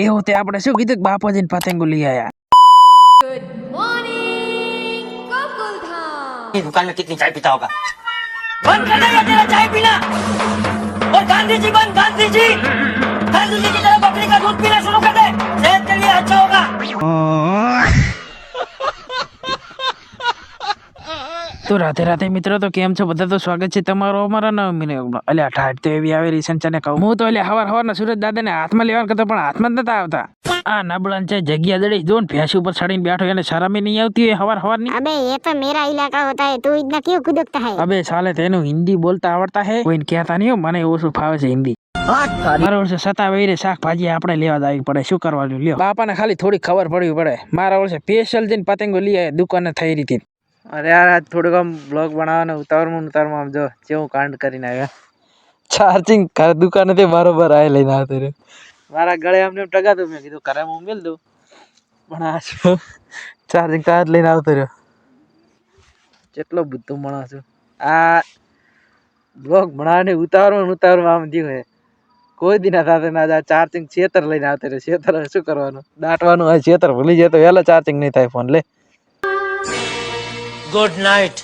એવું તે આપણે શું કીધું કે બાપાજીને પતંગો લઈ આયા। Good morning Gokuldham. ये दुकान में कितनी चाय पीता होगा? बंद कर देगा तेरा चाय पीना। और गांधी जी बंद, गांधी जी की तरह बकरी का दूध पीना शुरू कर दे, सेहत के लिए अच्छा होगा। તો રાતે રાતે મિત્રો તો કેમ છો બધા? તો સ્વાગત છે તમારો અમારા નવા મિનિટમાં। અલ્યા ઠાઠ તો એવી આવે રીસન છે ને કહું હું તો એટલે હવારના સુરજ દાદાને હાથમાં લેવાનું કરતો પણ હાથમાં જ નતા આવતા। આ નબળાન છે જગ્યા દડી જો ને ભેંસ ઉપર ચડીને બેઠો એને શરમે નહીં આવતી હોય હવારની। अबे ये तो मेरा इलाका होता है, तू इतना क्यों खुदकता है? અબે સાલે તેનું હિન્દી બોલતા આવડતા હે? કોઈને કહેતા નહીં હો, મને ઓછું ફાવે છે હિન્દી। મારા વર્ષે સતાવેરે શાકભાજી આપણે લેવા જવી પડે, શું કરવાનું લ્યો। બાપાને ખાલી થોડી ખબર પડવી પડે। મારા વર્ષે સ્પેશિયલ જઈને પતંગો લઈ આવ્યા દુકાને થઈ રીતે। અરે યાર આજ થોડુંક આમ બ્લોગ બનાવવાનો ઉતાવળમાં આમ જો કેવું કાંડ કરીને આવ્યા। ચાર્જિંગ દુકાનેથી બરોબર આ લઈને આવતો રહ્યો। મારા ગળે અમને ટગાતું, મેં કીધું કરે હું મેલ દઉં પણ આ શું ચાર્જિંગ તો આજ લઈને આવતો રહ્યો। કેટલો બુદ્ધું માણસ છું। આ બ્લોગ બનાવવાની ઉતાવળમાં આમ થયું હે કોઈ દી ના થશે ના ચાર્જિંગ છેતર લઈને આવતો રહ્યો। છેતર શું કરવાનું, દાટવાનું હોય। છેતર ભૂલી જાય તો વહેલા ચાર્જિંગ નહીં થાય ફોન લે। Good night.